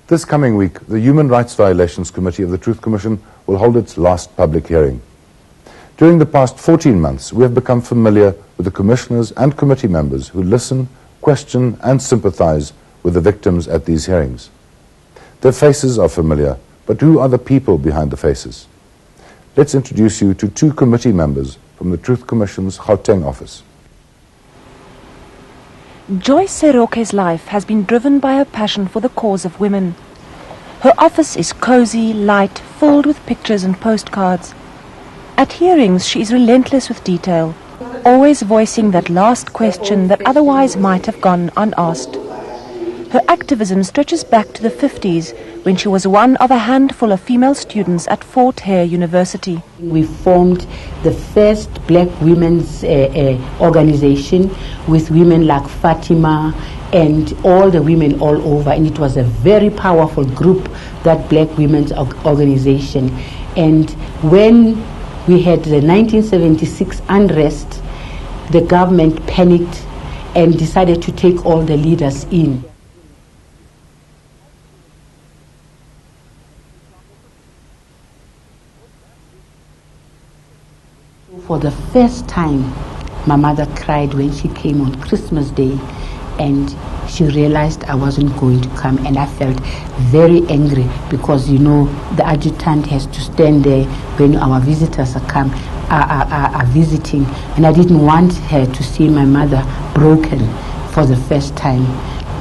This coming week, the Human Rights Violations Committee of the Truth Commission will hold its last public hearing. During the past 14 months, we have become familiar with the commissioners and committee members who listen, question and sympathize with the victims at these hearings. Their faces are familiar, but who are the people behind the faces? Let's introduce you to two committee members from the Truth Commission's Gauteng office. Joyce Seroke's life has been driven by her passion for the cause of women. Her office is cozy, light, filled with pictures and postcards. At hearings, she is relentless with detail, always voicing that last question that otherwise might have gone unasked. Her activism stretches back to the 50s, when she was one of a handful of female students at Fort Hare University. We formed the first black women's organization with women like Fatima and all the women all over, and it was a very powerful group, that black women's organization. And when we had the 1976 unrest, the government panicked and decided to take all the leaders in. For the first time, my mother cried when she came on Christmas Day, and she realized I wasn't going to come, and I felt very angry because, you know, the adjutant has to stand there when our visitors are visiting, and I didn't want her to see my mother broken for the first time.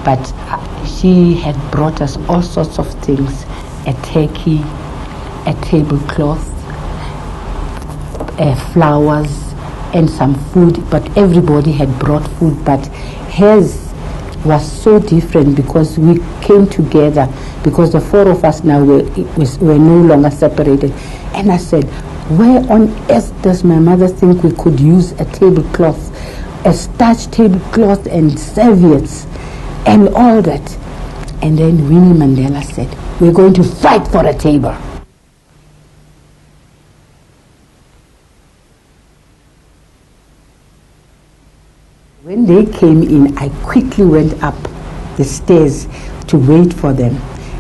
But she had brought us all sorts of things: a turkey, a tablecloth, flowers and some food, but everybody had brought food, but hers was so different because we came together, because the four of us now were no longer separated. And I said, where on earth does my mother think we could use a tablecloth, a starched tablecloth and serviettes and all that? And then Winnie Mandela said, we're going to fight for a table. When they came in, I quickly went up the stairs to wait for them.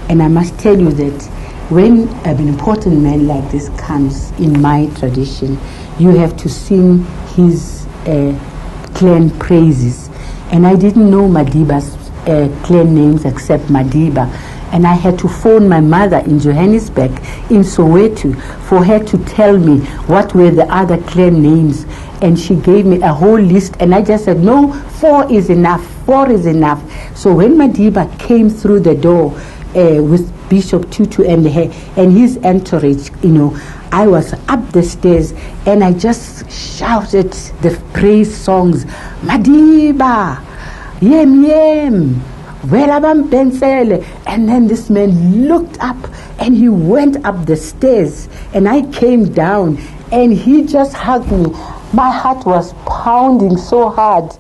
And I must tell you that when an important man like this comes, in my tradition, you have to sing his clan praises. And I didn't know Madiba's clan names except Madiba. And I had to phone my mother in Johannesburg, in Soweto, for her to tell me what were the other clan names. And she gave me a whole list, and I just said, no, 4 is enough, 4 is enough. So when Madiba came through the door with Bishop Tutu and his entourage, you know, I was up the stairs and I just shouted the praise songs, Madiba, yem yem, welabam pensele. And then this man looked up and he went up the stairs, and I came down and he just hugged me. My heart was pounding so hard.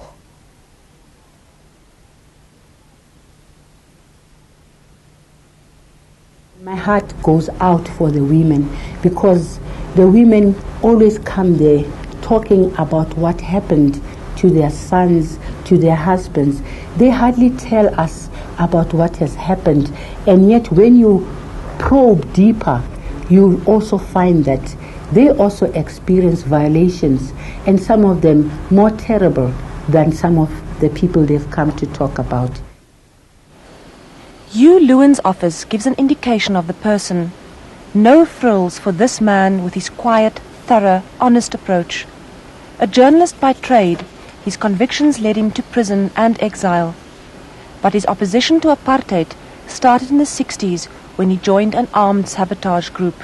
My heart goes out for the women, because the women always come there talking about what happened to their sons, to their husbands. They hardly tell us about what has happened. And yet when you probe deeper, you also find that they also experience violations, and some of them more terrible than some of the people they've come to talk about. Hugh Lewin's office gives an indication of the person. No frills for this man with his quiet, thorough, honest approach. A journalist by trade, his convictions led him to prison and exile. But his opposition to apartheid started in the 60s when he joined an armed sabotage group.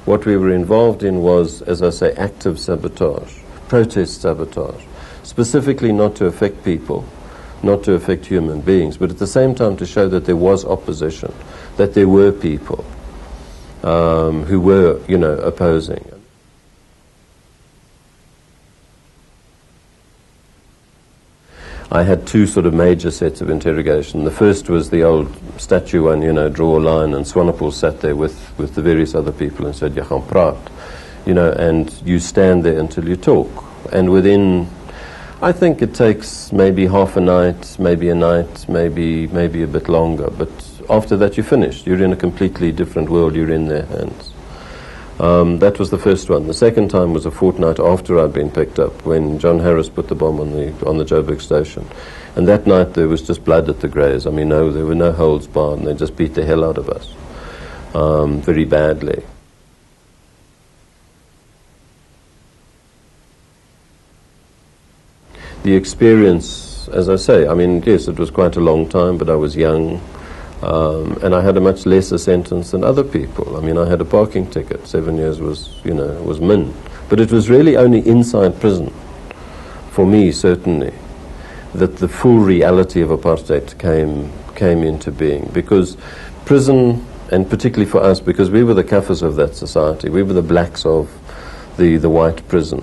What we were involved in was, as I say, active sabotage, protest sabotage, specifically not to affect people, not to affect human beings, but at the same time to show that there was opposition, that there were people who were, you know, opposing. I had two sort of major sets of interrogation. The first was the old statue one, you know, draw a line, and Swanepoel sat there with the various other people and said, "Jy gaan praat," you know, and you stand there until you talk. And within, I think it takes maybe half a night, maybe a bit longer, but after that you're finished. You're in a completely different world. You're in their hands. That was the first one. The second time was a fortnight after I'd been picked up, when John Harris put the bomb on the Joburg station. And that night there was just blood at the graves. I mean, no, there were no holds barred, and they just beat the hell out of us, very badly. The experience, as I say, I mean, yes, it was quite a long time, but I was young, and I had a much lesser sentence than other people. I mean, I had a parking ticket. 7 years was, was min. But it was really only inside prison, for me, certainly, that the full reality of apartheid came into being. Because prison, and particularly for us, because we were the Kafirs of that society, we were the blacks of the white prison.